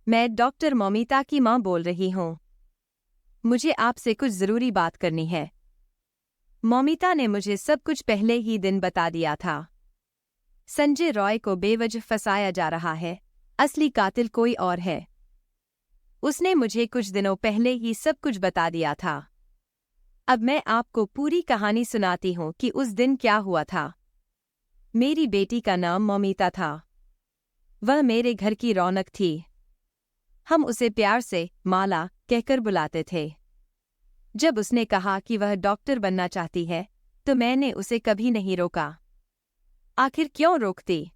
मैं डॉक्टर मौमिता की माँ बोल रही हूँ। मुझे आपसे कुछ ज़रूरी बात करनी है। मौमिता ने मुझे सब कुछ पहले ही दिन बता दिया था। संजय रॉय को बेवजह फंसाया जा रहा है। असली कातिल कोई और है। उसने मुझे कुछ दिनों पहले ही सब कुछ बता दिया था। अब मैं आपको पूरी कहानी सुनाती हूँ कि उस दिन क्या हुआ था। मेरी बेटी का नाम मौमिता था। वह मेरे घर की रौनक थी। हम उसे प्यार से माला कहकर बुलाते थे। जब उसने कहा कि वह डॉक्टर बनना चाहती है, तो मैंने उसे कभी नहीं रोका। आखिर क्यों रोकती?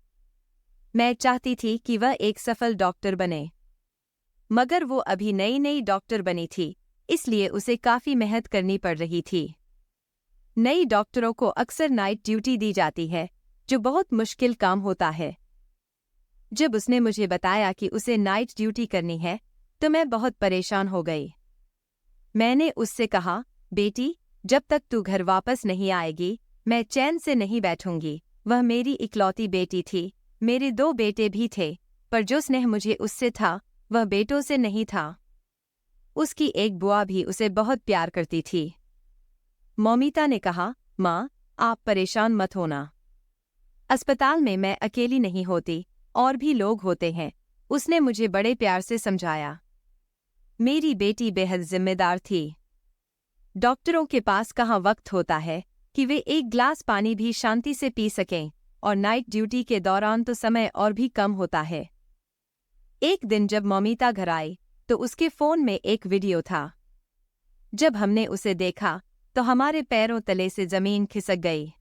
मैं चाहती थी कि वह एक सफल डॉक्टर बने। मगर वो अभी नई नई डॉक्टर बनी थी, इसलिए उसे काफी मेहनत करनी पड़ रही थी। नई डॉक्टरों को अक्सर नाइट ड्यूटी दी जाती है, जो बहुत मुश्किल काम होता है। जब उसने मुझे बताया कि उसे नाइट ड्यूटी करनी है, तो मैं बहुत परेशान हो गई। मैंने उससे कहा, बेटी, जब तक तू घर वापस नहीं आएगी, मैं चैन से नहीं बैठूंगी। वह मेरी इकलौती बेटी थी। मेरे 2 बेटे भी थे, पर जो स्नेह मुझे उससे था, वह बेटों से नहीं था। उसकी एक बुआ भी उसे बहुत प्यार करती थी। मौमिता ने कहा, माँ, आप परेशान मत होना। अस्पताल में मैं अकेली नहीं होती, और भी लोग होते हैं। उसने मुझे बड़े प्यार से समझाया। मेरी बेटी बेहद जिम्मेदार थी। डॉक्टरों के पास कहाँ वक्त होता है कि वे एक ग्लास पानी भी शांति से पी सकें, और नाइट ड्यूटी के दौरान तो समय और भी कम होता है। एक दिन जब मौमिता घर आई, तो उसके फ़ोन में एक वीडियो था। जब हमने उसे देखा, तो हमारे पैरों तले से ज़मीन खिसक गई।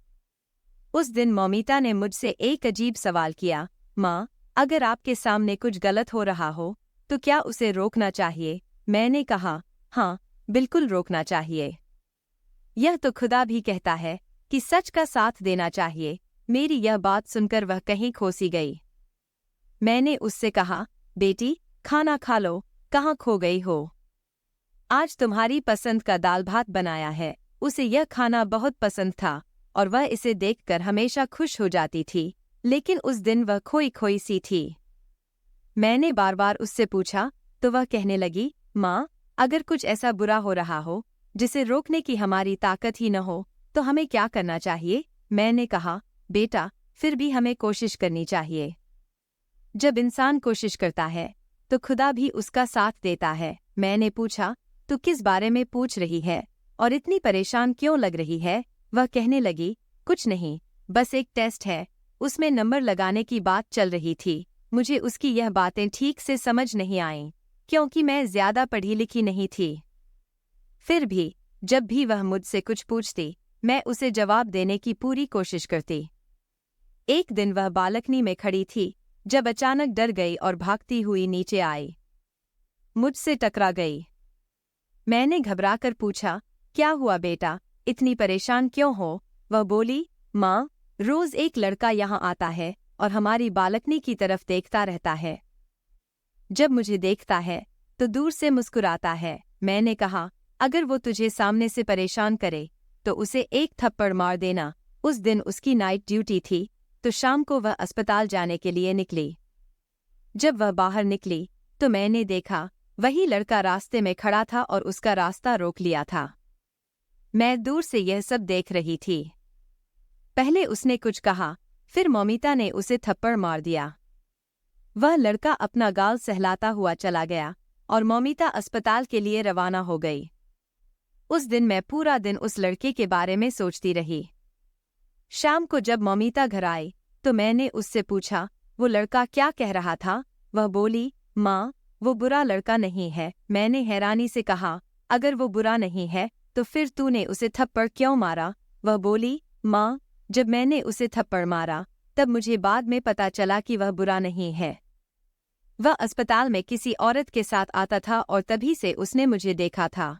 उस दिन मौमिता ने मुझसे एक अजीब सवाल किया, माँ, अगर आपके सामने कुछ गलत हो रहा हो, तो क्या उसे रोकना चाहिए? मैंने कहा, हाँ, बिल्कुल रोकना चाहिए। यह तो खुदा भी कहता है कि सच का साथ देना चाहिए। मेरी यह बात सुनकर वह कहीं खोसी गई। मैंने उससे कहा, बेटी, खाना खा लो, कहाँ खो गई हो? आज तुम्हारी पसंद का दाल भात बनाया है। उसे यह खाना बहुत पसंद था, और वह इसे देखकर हमेशा खुश हो जाती थी, लेकिन उस दिन वह खोई खोई सी थी। मैंने बार बार उससे पूछा, तो वह कहने लगी, माँ, अगर कुछ ऐसा बुरा हो रहा हो जिसे रोकने की हमारी ताकत ही न हो, तो हमें क्या करना चाहिए? मैंने कहा, बेटा, फिर भी हमें कोशिश करनी चाहिए। जब इंसान कोशिश करता है, तो खुदा भी उसका साथ देता है। मैंने पूछा, तू किस बारे में पूछ रही है, और इतनी परेशान क्यों लग रही है? वह कहने लगी, कुछ नहीं, बस एक टेस्ट है, उसमें नंबर लगाने की बात चल रही थी। मुझे उसकी यह बातें ठीक से समझ नहीं आईं, क्योंकि मैं ज्यादा पढ़ी लिखी नहीं थी। फिर भी जब भी वह मुझसे कुछ पूछती, मैं उसे जवाब देने की पूरी कोशिश करती। एक दिन वह बालकनी में खड़ी थी, जब अचानक डर गई और भागती हुई नीचे आई। मुझसे टकरा गई। मैंने घबराकर पूछा, क्या हुआ बेटा, इतनी परेशान क्यों हो? वह बोली, माँ, रोज एक लड़का यहाँ आता है और हमारी बालकनी की तरफ देखता रहता है। जब मुझे देखता है, तो दूर से मुस्कुराता है। मैंने कहा, अगर वो तुझे सामने से परेशान करे, तो उसे एक थप्पड़ मार देना। उस दिन उसकी नाइट ड्यूटी थी, तो शाम को वह अस्पताल जाने के लिए निकली। जब वह बाहर निकली, तो मैंने देखा, वही लड़का रास्ते में खड़ा था और उसका रास्ता रोक लिया था। मैं दूर से यह सब देख रही थी। पहले उसने कुछ कहा, फिर मौमिता ने उसे थप्पड़ मार दिया। वह लड़का अपना गाल सहलाता हुआ चला गया, और मौमिता अस्पताल के लिए रवाना हो गई। उस दिन मैं पूरा दिन उस लड़के के बारे में सोचती रही। शाम को जब मौमिता घर आई, तो मैंने उससे पूछा, वो लड़का क्या कह रहा था? वह बोली, माँ, वो बुरा लड़का नहीं है। मैंने हैरानी से कहा, अगर वो बुरा नहीं है, तो फिर तूने उसे थप्पड़ क्यों मारा? वह बोली, माँ, जब मैंने उसे थप्पड़ मारा, तब मुझे बाद में पता चला कि वह बुरा नहीं है। वह अस्पताल में किसी औरत के साथ आता था और तभी से उसने मुझे देखा था।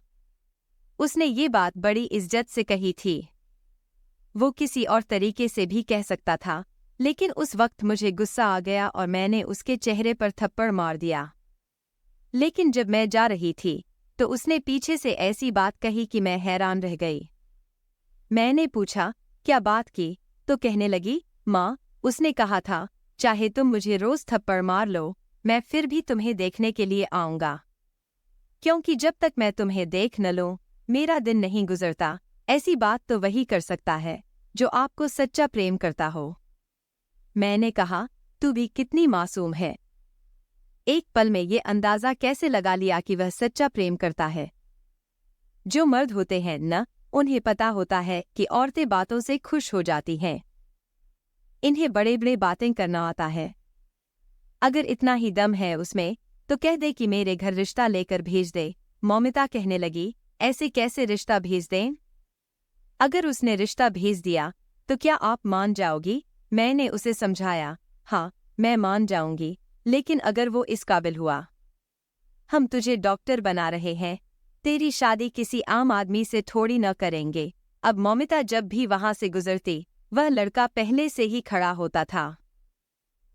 उसने ये बात बड़ी इज्जत से कही थी। वो किसी और तरीके से भी कह सकता था, लेकिन उस वक्त मुझे गुस्सा आ गया और मैंने उसके चेहरे पर थप्पड़ मार दिया। लेकिन जब मैं जा रही थी, तो उसने पीछे से ऐसी बात कही कि मैं हैरान रह गई। मैंने पूछा, क्या बात की? तो कहने लगी, माँ, उसने कहा था, चाहे तुम मुझे रोज थप्पड़ मार लो, मैं फिर भी तुम्हें देखने के लिए आऊंगा, क्योंकि जब तक मैं तुम्हें देख न लूं मेरा दिन नहीं गुजरता। ऐसी बात तो वही कर सकता है जो आपको सच्चा प्रेम करता हो। मैंने कहा, तू भी कितनी मासूम है। एक पल में ये अंदाजा कैसे लगा लिया कि वह सच्चा प्रेम करता है। जो मर्द होते हैं न, उन्हें पता होता है कि औरतें बातों से खुश हो जाती हैं। इन्हें बड़े बड़े बातें करना आता है। अगर इतना ही दम है उसमें तो कह दे कि मेरे घर रिश्ता लेकर भेज दे। मौमिता कहने लगी, ऐसे कैसे रिश्ता भेज दें? अगर उसने रिश्ता भेज दिया तो क्या आप मान जाओगी? मैंने उसे समझाया, हाँ मैं मान जाऊंगी, लेकिन अगर वो इस काबिल हुआ। हम तुझे डॉक्टर बना रहे हैं, तेरी शादी किसी आम आदमी से थोड़ी न करेंगे। अब मौमिता जब भी वहां से गुजरती वह लड़का पहले से ही खड़ा होता था।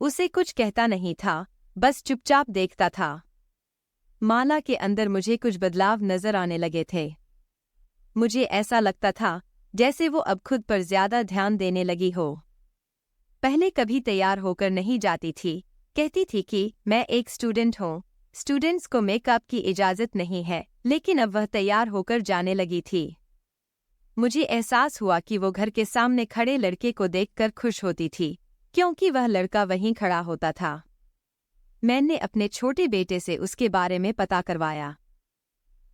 उसे कुछ कहता नहीं था, बस चुपचाप देखता था। माला के अंदर मुझे कुछ बदलाव नजर आने लगे थे। मुझे ऐसा लगता था जैसे वो अब खुद पर ज्यादा ध्यान देने लगी हो। पहले कभी तैयार होकर नहीं जाती थी, कहती थी कि मैं एक स्टूडेंट हूँ, स्टूडेंट्स को मेकअप की इजाजत नहीं है, लेकिन अब वह तैयार होकर जाने लगी थी। मुझे एहसास हुआ कि वो घर के सामने खड़े लड़के को देखकर खुश होती थी, क्योंकि वह लड़का वहीं खड़ा होता था। मैंने अपने छोटे बेटे से उसके बारे में पता करवाया।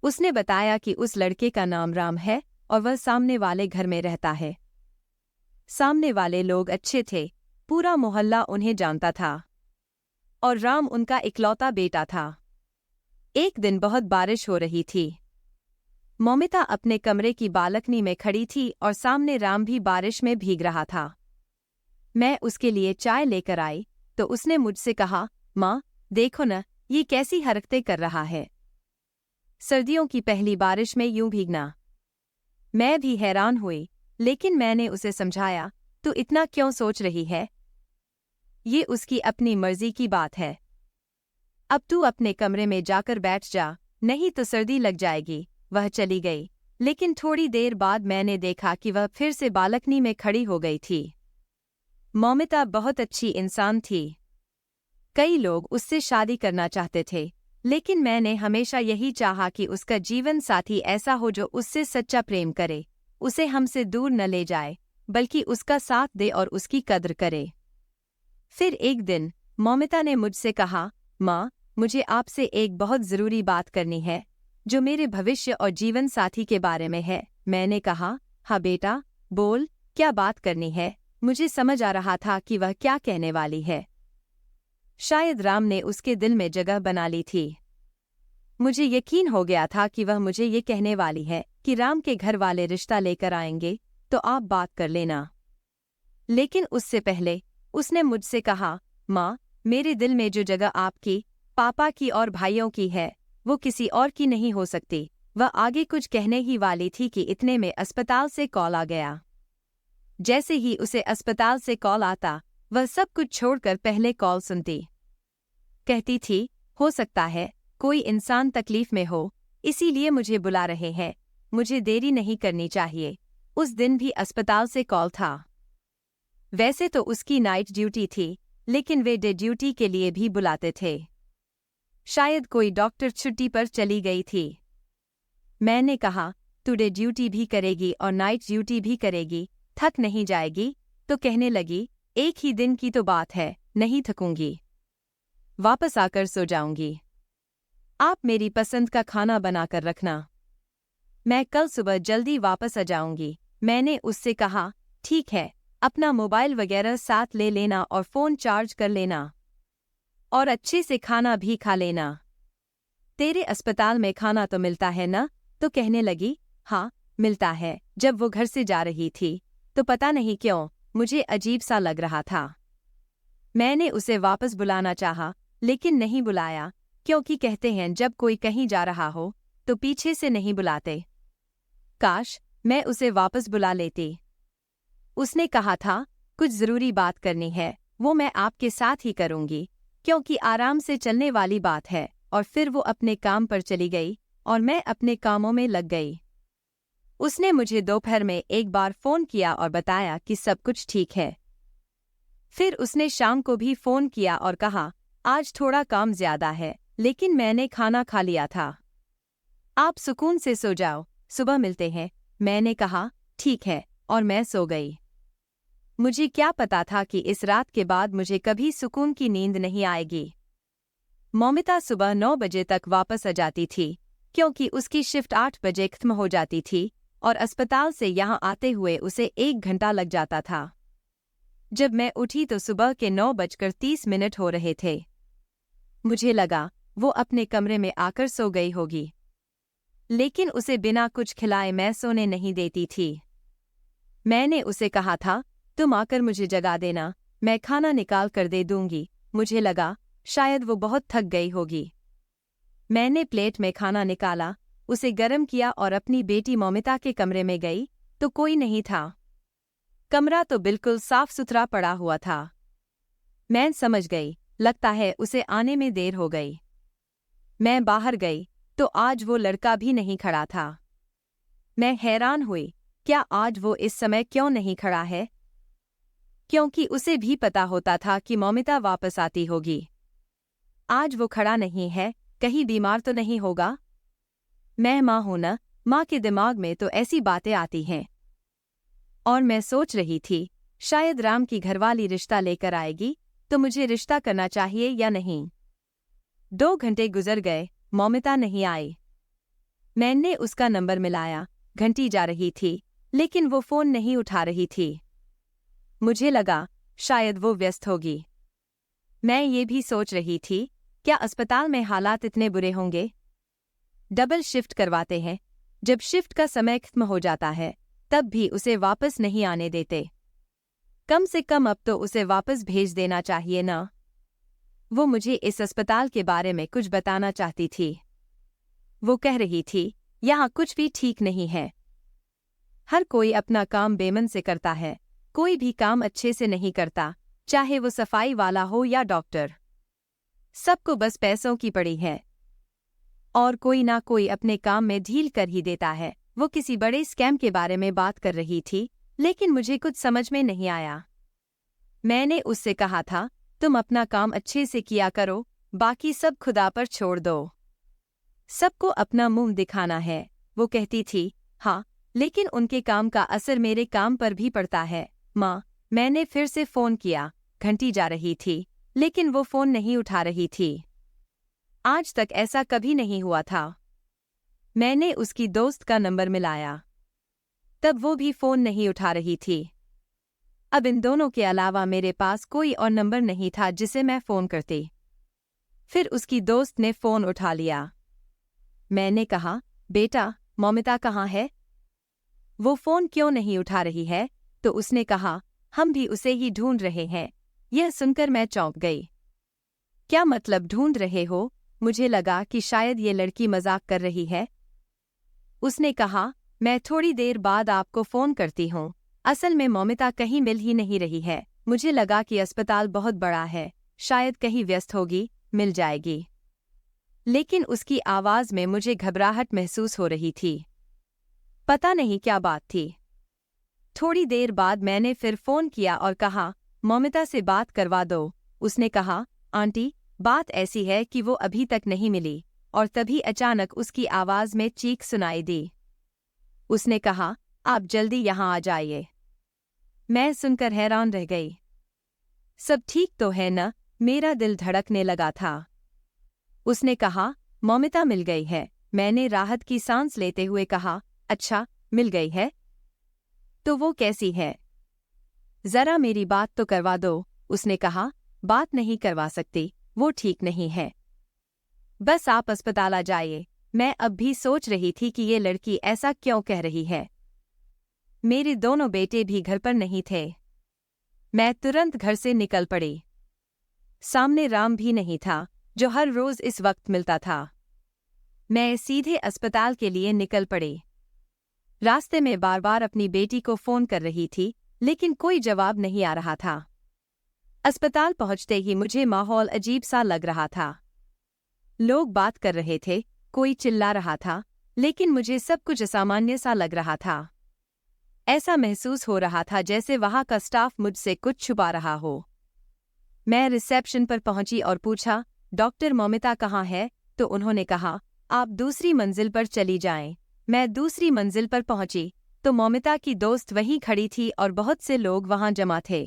उसने बताया कि उस लड़के का नाम राम है और वह सामने वाले घर में रहता है। सामने वाले लोग अच्छे थे, पूरा मोहल्ला उन्हें जानता था और राम उनका इकलौता बेटा था। एक दिन बहुत बारिश हो रही थी। मौमिता अपने कमरे की बालकनी में खड़ी थी और सामने राम भी बारिश में भीग रहा था। मैं उसके लिए चाय लेकर आई तो उसने मुझसे कहा, माँ देखो न, ये कैसी हरकतें कर रहा है। सर्दियों की पहली बारिश में यूं भीगना। मैं भी हैरान हुई, लेकिन मैंने उसे समझाया, तू इतना क्यों सोच रही है? ये उसकी अपनी मर्जी की बात है। अब तू अपने कमरे में जाकर बैठ जा, नहीं तो सर्दी लग जाएगी। वह चली गई, लेकिन थोड़ी देर बाद मैंने देखा कि वह फिर से बालकनी में खड़ी हो गई थी। मौमिता बहुत अच्छी इंसान थी। कई लोग उससे शादी करना चाहते थे, लेकिन मैंने हमेशा यही चाहा कि उसका जीवन साथी ऐसा हो जो उससे सच्चा प्रेम करे, उसे हमसे दूर न ले जाए, बल्कि उसका साथ दे और उसकी कद्र करे। फिर एक दिन मौमिता ने मुझसे कहा, माँ मुझे आपसे एक बहुत ज़रूरी बात करनी है, जो मेरे भविष्य और जीवन साथी के बारे में है। मैंने कहा, हाँ बेटा बोल, क्या बात करनी है? मुझे समझ आ रहा था कि वह क्या कहने वाली है। शायद राम ने उसके दिल में जगह बना ली थी। मुझे यकीन हो गया था कि वह मुझे ये कहने वाली है कि राम के घर वाले रिश्ता लेकर आएंगे तो आप बात कर लेना। लेकिन उससे पहले उसने मुझसे कहा, माँ मेरे दिल में जो जगह आपकी, पापा की और भाइयों की है वो किसी और की नहीं हो सकती। वह आगे कुछ कहने ही वाली थी कि इतने में अस्पताल से कॉल आ गया। जैसे ही उसे अस्पताल से कॉल आता वह सब कुछ छोड़कर पहले कॉल सुनती। कहती थी, हो सकता है कोई इंसान तकलीफ में हो, इसीलिए मुझे बुला रहे हैं, मुझे देरी नहीं करनी चाहिए। उस दिन भी अस्पताल से कॉल था। वैसे तो उसकी नाइट ड्यूटी थी, लेकिन वे डे ड्यूटी के लिए भी बुलाते थे। शायद कोई डॉक्टर छुट्टी पर चली गई थी। मैंने कहा, तू डे ड्यूटी भी करेगी और नाइट ड्यूटी भी करेगी, थक नहीं जाएगी? तो कहने लगी, एक ही दिन की तो बात है, नहीं थकूंगी, वापस आकर सो जाऊंगी। आप मेरी पसंद का खाना बनाकर रखना, मैं कल सुबह जल्दी वापस आ जाऊंगी। मैंने उससे कहा, ठीक है, अपना मोबाइल वगैरह साथ ले लेना और फ़ोन चार्ज कर लेना और अच्छे से खाना भी खा लेना। तेरे अस्पताल में खाना तो मिलता है ना? तो कहने लगी, हाँ मिलता है। जब वो घर से जा रही थी तो पता नहीं क्यों मुझे अजीब सा लग रहा था। मैंने उसे वापस बुलाना चाहा, लेकिन नहीं बुलाया, क्योंकि कहते हैं जब कोई कहीं जा रहा हो तो पीछे से नहीं बुलाते। काश मैं उसे वापस बुला लेती। उसने कहा था, कुछ ज़रूरी बात करनी है, वो मैं आपके साथ ही करूंगी, क्योंकि आराम से चलने वाली बात है। और फिर वो अपने काम पर चली गई और मैं अपने कामों में लग गई। उसने मुझे दोपहर में एक बार फ़ोन किया और बताया कि सब कुछ ठीक है। फिर उसने शाम को भी फ़ोन किया और कहा, आज थोड़ा काम ज्यादा है, लेकिन मैंने खाना खा लिया था। आप सुकून से सो जाओ, सुबह मिलते हैं। मैंने कहा, ठीक है, और मैं सो गई। मुझे क्या पता था कि इस रात के बाद मुझे कभी सुकून की नींद नहीं आएगी। मौमिता सुबह 9 बजे तक वापस आ जाती थी, क्योंकि उसकी शिफ्ट 8 बजे खत्म हो जाती थी और अस्पताल से यहाँ आते हुए उसे 1 घंटा लग जाता था। जब मैं उठी तो सुबह के 9:30 हो रहे थे। मुझे लगा वो अपने कमरे में आकर सो गई होगी, लेकिन उसे बिना कुछ खिलाए मैं सोने नहीं देती थी। मैंने उसे कहा था, तुम आकर मुझे जगा देना, मैं खाना निकाल कर दे दूंगी। मुझे लगा शायद वो बहुत थक गई होगी। मैंने प्लेट में खाना निकाला, उसे गर्म किया और अपनी बेटी मौमिता के कमरे में गई तो कोई नहीं था। कमरा तो बिल्कुल साफ सुथरा पड़ा हुआ था। मैं समझ गई, लगता है उसे आने में देर हो गई। मैं बाहर गई तो आज वो लड़का भी नहीं खड़ा था। मैं हैरान हुई, क्या आज वो इस समय क्यों नहीं खड़ा है? क्योंकि उसे भी पता होता था कि मौमिता वापस आती होगी। आज वो खड़ा नहीं है, कहीं बीमार तो नहीं होगा? मैं माँ हूं ना, माँ के दिमाग में तो ऐसी बातें आती हैं। और मैं सोच रही थी, शायद राम की घरवाली रिश्ता लेकर आएगी, तो मुझे रिश्ता करना चाहिए या नहीं। 2 घंटे गुजर गए, मौमिता नहीं आई। मैंने उसका नंबर मिलाया, घंटी जा रही थी, लेकिन वो फोन नहीं उठा रही थी। मुझे लगा, शायद वो व्यस्त होगी। मैं ये भी सोच रही थी, क्या अस्पताल में हालात इतने बुरे होंगे? डबल शिफ्ट करवाते हैं, जब शिफ्ट का समय खत्म हो जाता है, तब भी उसे वापस नहीं आने देते। कम से कम अब तो उसे वापस भेज देना चाहिए ना। वो मुझे इस अस्पताल के बारे में कुछ बताना चाहती थी। वो कह रही थी, यहाँ कुछ भी ठीक नहीं है। हर कोई अपना काम बेमन से करता है, कोई भी काम अच्छे से नहीं करता, चाहे वो सफाई वाला हो या डॉक्टर। सबको बस पैसों की पड़ी है, और कोई ना कोई अपने काम में ढील कर ही देता है। वो किसी बड़े स्कैम के बारे में बात कर रही थी, लेकिन मुझे कुछ समझ में नहीं आया। मैंने उससे कहा था, तुम अपना काम अच्छे से किया करो, बाकी सब खुदा पर छोड़ दो। सबको अपना मुंह दिखाना है। वो कहती थी, हाँ, लेकिन उनके काम का असर मेरे काम पर भी पड़ता है। माँ, मैंने फिर से फोन किया, घंटी जा रही थी, लेकिन वो फोन नहीं उठा रही थी। आज तक ऐसा कभी नहीं हुआ था। मैंने उसकी दोस्त का नंबर मिलाया, तब वो भी फोन नहीं उठा रही थी। अब इन दोनों के अलावा मेरे पास कोई और नंबर नहीं था जिसे मैं फोन करती। फिर उसकी दोस्त ने फोन उठा लिया। मैंने कहा, बेटा, मौमिता कहाँ है? वो फोन क्यों नहीं उठा रही है? तो उसने कहा, हम भी उसे ही ढूंढ रहे हैं। यह सुनकर मैं चौंक गई। क्या मतलब ढूंढ रहे हो? मुझे लगा कि शायद ये लड़की मजाक कर रही है। उसने कहा, मैं थोड़ी देर बाद आपको फोन करती हूँ। असल में मौमिता कहीं मिल ही नहीं रही है। मुझे लगा कि अस्पताल बहुत बड़ा है, शायद कहीं व्यस्त होगी, मिल जाएगी। लेकिन उसकी आवाज में मुझे घबराहट महसूस हो रही थी। पता नहीं क्या बात थी। थोड़ी देर बाद मैंने फिर फोन किया और कहा, मौमिता से बात करवा दो। उसने कहा, आंटी, बात ऐसी है कि वो अभी तक नहीं मिली। और तभी अचानक उसकी आवाज में चीख सुनाई दी। उसने कहा, आप जल्दी यहाँ आ जाइए। मैं सुनकर हैरान रह गई। सब ठीक तो है न? मेरा दिल धड़कने लगा था। उसने कहा, मौमिता मिल गई है। मैंने राहत की सांस लेते हुए कहा, अच्छा, मिल गई है? तो वो कैसी है? जरा मेरी बात तो करवा दो। उसने कहा, बात नहीं करवा सकती, वो ठीक नहीं है। बस आप अस्पताल आ जाइए। मैं अब भी सोच रही थी कि ये लड़की ऐसा क्यों कह रही है। मेरे दोनों बेटे भी घर पर नहीं थे। मैं तुरंत घर से निकल पड़ी। सामने राम भी नहीं था, जो हर रोज इस वक्त मिलता था। मैं सीधे अस्पताल के लिए निकल पड़ी। रास्ते में बार बार अपनी बेटी को फोन कर रही थी, लेकिन कोई जवाब नहीं आ रहा था। अस्पताल पहुंचते ही मुझे माहौल अजीब सा लग रहा था। लोग बात कर रहे थे, कोई चिल्ला रहा था, लेकिन मुझे सब कुछ असामान्य सा लग रहा था। ऐसा महसूस हो रहा था जैसे वहां का स्टाफ मुझसे कुछ छुपा रहा हो। मैं रिसेप्शन पर पहुंची और पूछा, डॉक्टर मौमिता कहाँ है? तो उन्होंने कहा, आप दूसरी मंजिल पर चली जाएं। मैं दूसरी मंजिल पर पहुंची तो मौमिता की दोस्त वहीं खड़ी थी और बहुत से लोग वहां जमा थे।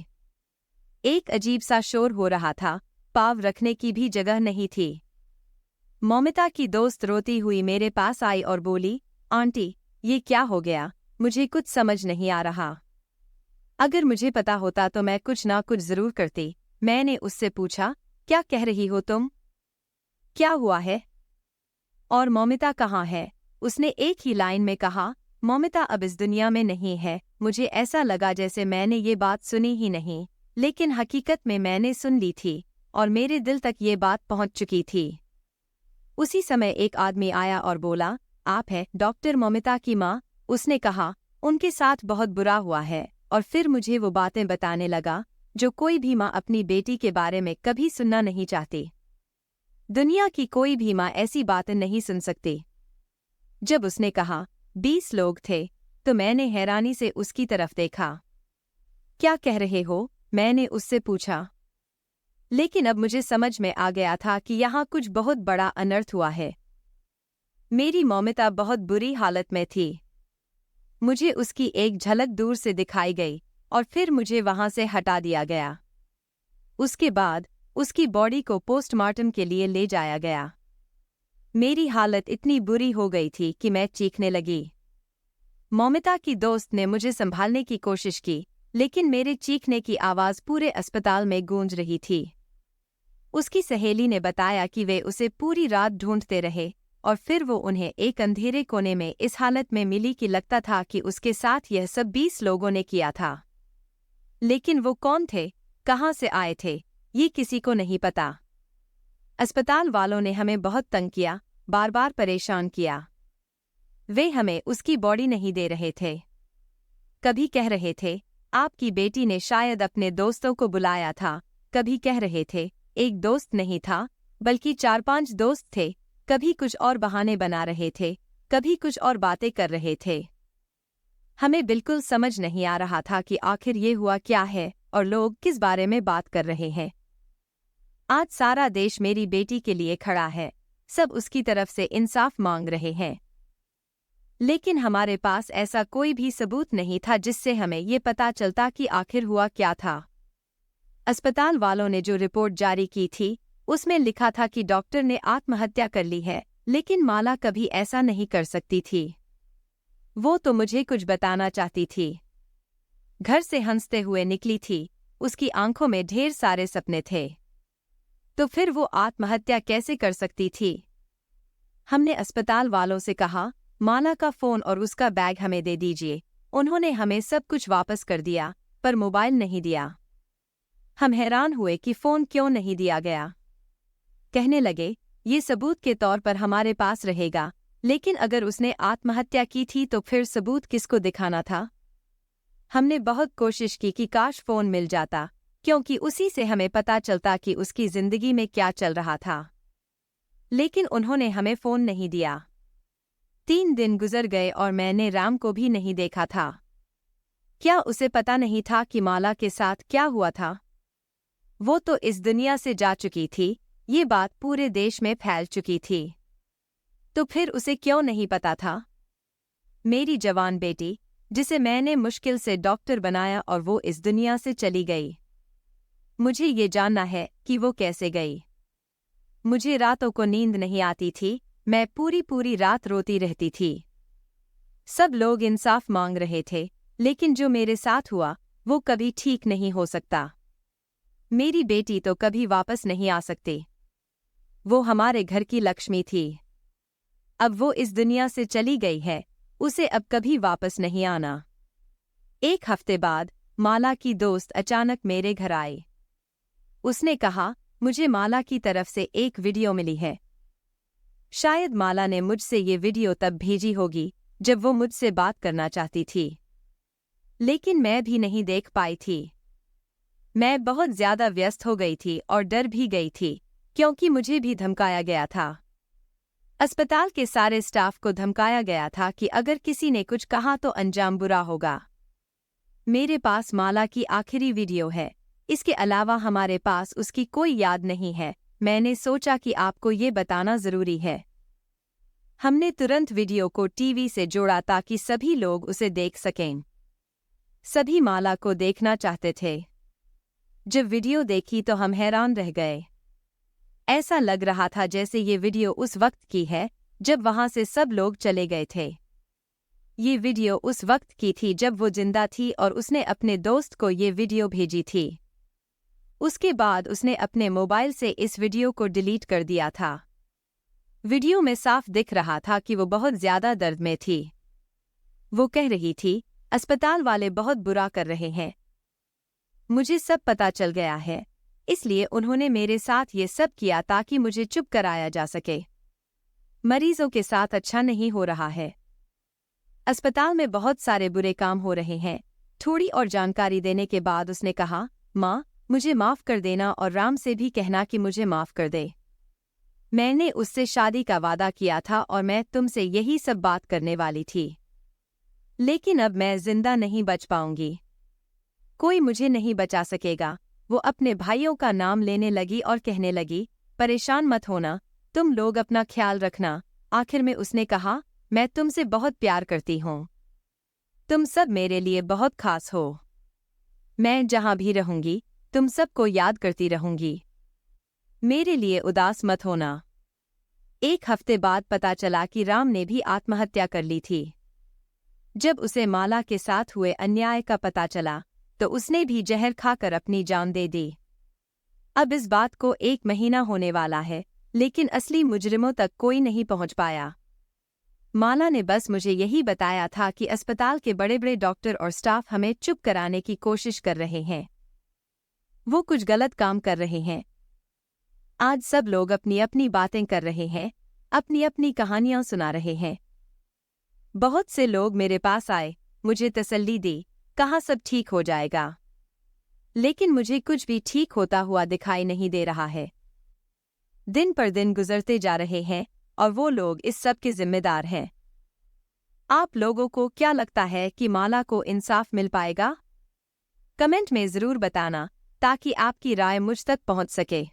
एक अजीब सा शोर हो रहा था, पाँव रखने की भी जगह नहीं थी। मौमिता की दोस्त रोती हुई मेरे पास आई और बोली, आंटी, ये क्या हो गया? मुझे कुछ समझ नहीं आ रहा। अगर मुझे पता होता तो मैं कुछ ना कुछ जरूर करती। मैंने उससे पूछा, क्या कह रही हो तुम? क्या हुआ है? और मौमिता कहाँ है? उसने एक ही लाइन में कहा, मौमिता अब इस दुनिया में नहीं है। मुझे ऐसा लगा जैसे मैंने ये बात सुनी ही नहीं, लेकिन हकीकत में मैंने सुन ली थी और मेरे दिल तक ये बात पहुंच चुकी थी। उसी समय एक आदमी आया और बोला, आप है डॉक्टर मौमिता की माँ? उसने कहा, उनके साथ बहुत बुरा हुआ है, और फिर मुझे वो बातें बताने लगा जो कोई भी माँ अपनी बेटी के बारे में कभी सुनना नहीं चाहती। दुनिया की कोई भी माँ ऐसी बातें नहीं सुन सकती। जब उसने कहा 20 लोग थे, तो मैंने हैरानी से उसकी तरफ देखा। क्या कह रहे हो? मैंने उससे पूछा। लेकिन अब मुझे समझ में आ गया था कि यहाँ कुछ बहुत बड़ा अनर्थ हुआ है। मेरी मौमिता बहुत बुरी हालत में थी। मुझे उसकी एक झलक दूर से दिखाई गई और फिर मुझे वहां से हटा दिया गया। उसके बाद उसकी बॉडी को पोस्टमार्टम के लिए ले जाया गया। मेरी हालत इतनी बुरी हो गई थी कि मैं चीखने लगी। मौमिता की दोस्त ने मुझे संभालने की कोशिश की, लेकिन मेरे चीखने की आवाज़ पूरे अस्पताल में गूंज रही थी। उसकी सहेली ने बताया कि वे उसे पूरी रात ढूंढते रहे और फिर वो उन्हें एक अंधेरे कोने में इस हालत में मिली कि लगता था कि उसके साथ यह सब 20 लोगों ने किया था। लेकिन वो कौन थे, कहाँ से आए थे, ये किसी को नहीं पता। अस्पताल वालों ने हमें बहुत तंग किया, बार बार परेशान किया। वे हमें उसकी बॉडी नहीं दे रहे थे। कभी कह रहे थे, आपकी बेटी ने शायद अपने दोस्तों को बुलाया था। कभी कह रहे थे, एक दोस्त नहीं था, बल्कि 4-5 दोस्त थे। कभी कुछ और बहाने बना रहे थे, कभी कुछ और बातें कर रहे थे। हमें बिल्कुल समझ नहीं आ रहा था कि आखिर ये हुआ क्या है और लोग किस बारे में बात कर रहे हैं। आज सारा देश मेरी बेटी के लिए खड़ा है, सब उसकी तरफ से इंसाफ मांग रहे हैं। लेकिन हमारे पास ऐसा कोई भी सबूत नहीं था जिससे हमें ये पता चलता कि आखिर हुआ क्या था। अस्पताल वालों ने जो रिपोर्ट जारी की थी, उसमें लिखा था कि डॉक्टर ने आत्महत्या कर ली है, लेकिन माला कभी ऐसा नहीं कर सकती थी। वो तो मुझे कुछ बताना चाहती थी। घर से हंसते हुए निकली थी, उसकी आंखों में ढेर सारे सपने थे। तो फिर वो आत्महत्या कैसे कर सकती थी? हमने अस्पताल वालों से कहा, माला का फ़ोन और उसका बैग हमें दे दीजिए। उन्होंने हमें सब कुछ वापस कर दिया, पर मोबाइल नहीं दिया। हम हैरान हुए कि फ़ोन क्यों नहीं दिया गया। कहने लगे, ये सबूत के तौर पर हमारे पास रहेगा, लेकिन अगर उसने आत्महत्या की थी तो फिर सबूत किसको दिखाना था? हमने बहुत कोशिश की कि काश फ़ोन मिल जाता, क्योंकि उसी से हमें पता चलता कि उसकी ज़िंदगी में क्या चल रहा था। लेकिन उन्होंने हमें फ़ोन नहीं दिया। 3 दिन गुजर गए और मैंने राम को भी नहीं देखा था। क्या उसे पता नहीं था कि माला के साथ क्या हुआ था? वो तो इस दुनिया से जा चुकी थी, ये बात पूरे देश में फैल चुकी थी। तो फिर उसे क्यों नहीं पता था? मेरी जवान बेटी, जिसे मैंने मुश्किल से डॉक्टर बनाया और वो इस दुनिया से चली गई। मुझे ये जानना है कि वो कैसे गई। मुझे रातों को नींद नहीं आती थी, मैं पूरी रात रोती रहती थी। सब लोग इंसाफ मांग रहे थे, लेकिन जो मेरे साथ हुआ, वो कभी ठीक नहीं हो सकता। मेरी बेटी तो कभी वापस नहीं आ सकती। वो हमारे घर की लक्ष्मी थी। अब वो इस दुनिया से चली गई है, उसे अब कभी वापस नहीं आना। 1 हफ्ते बाद माला की दोस्त अचानक मेरे घर आई। उसने कहा, मुझे माला की तरफ से एक वीडियो मिली है। शायद माला ने मुझसे ये वीडियो तब भेजी होगी जब वो मुझसे बात करना चाहती थी, लेकिन मैं भी नहीं देख पाई थी। मैं बहुत ज्यादा व्यस्त हो गई थी और डर भी गई थी, क्योंकि मुझे भी धमकाया गया था। अस्पताल के सारे स्टाफ को धमकाया गया था कि अगर किसी ने कुछ कहा तो अंजाम बुरा होगा। मेरे पास माला की आखिरी वीडियो है, इसके अलावा हमारे पास उसकी कोई याद नहीं है। मैंने सोचा कि आपको ये बताना जरूरी है। हमने तुरंत वीडियो को टीवी से जोड़ा ताकि सभी लोग उसे देख सकें। सभी माला को देखना चाहते थे। जब वीडियो देखी तो हम हैरान रह गए। ऐसा लग रहा था जैसे ये वीडियो उस वक्त की है जब वहां से सब लोग चले गए थे। ये वीडियो उस वक्त की थी जब वो जिंदा थी और उसने अपने दोस्त को ये वीडियो भेजी थी। उसके बाद उसने अपने मोबाइल से इस वीडियो को डिलीट कर दिया था। वीडियो में साफ दिख रहा था कि वो बहुत ज्यादा दर्द में थी। वो कह रही थी, अस्पताल वाले बहुत बुरा कर रहे हैं। मुझे सब पता चल गया है, इसलिए उन्होंने मेरे साथ ये सब किया ताकि मुझे चुप कराया जा सके। मरीजों के साथ अच्छा नहीं हो रहा है। अस्पताल में बहुत सारे बुरे काम हो रहे हैं। थोड़ी और जानकारी देने के बाद उसने कहा, माँ, मुझे माफ कर देना और राम से भी कहना कि मुझे माफ कर दे। मैंने उससे शादी का वादा किया था और मैं तुमसे यही सब बात करने वाली थी। लेकिन अब मैं जिंदा नहीं बच पाऊंगी। कोई मुझे नहीं बचा सकेगा। वो अपने भाइयों का नाम लेने लगी और कहने लगी, परेशान मत होना, तुम लोग अपना ख्याल रखना। आखिर में उसने कहा, मैं तुमसे बहुत प्यार करती हूँ। तुम सब मेरे लिए बहुत खास हो। मैं जहां भी रहूंगी तुम सबको याद करती रहूंगी। मेरे लिए उदास मत होना। एक हफ्ते बाद पता चला कि राम ने भी आत्महत्या कर ली थी। जब उसे माला के साथ हुए अन्याय का पता चला तो उसने भी जहर खाकर अपनी जान दे दी। अब इस बात को 1 महीना होने वाला है, लेकिन असली मुजरिमों तक कोई नहीं पहुंच पाया। माला ने बस मुझे यही बताया था कि अस्पताल के बड़े बड़े डॉक्टर और स्टाफ हमें चुप कराने की कोशिश कर रहे हैं। वो कुछ गलत काम कर रहे हैं। आज सब लोग अपनी अपनी बातें कर रहे हैं, अपनी अपनी कहानियां सुना रहे हैं। बहुत से लोग मेरे पास आए, मुझे तसल्ली दी, कहा सब ठीक हो जाएगा। लेकिन मुझे कुछ भी ठीक होता हुआ दिखाई नहीं दे रहा है। दिन पर दिन गुजरते जा रहे हैं और वो लोग इस सब के जिम्मेदार हैं। आप लोगों को क्या लगता है कि माला को इंसाफ मिल पाएगा? कमेंट में जरूर बताना ताकि आपकी राय मुझ तक पहुंच सके।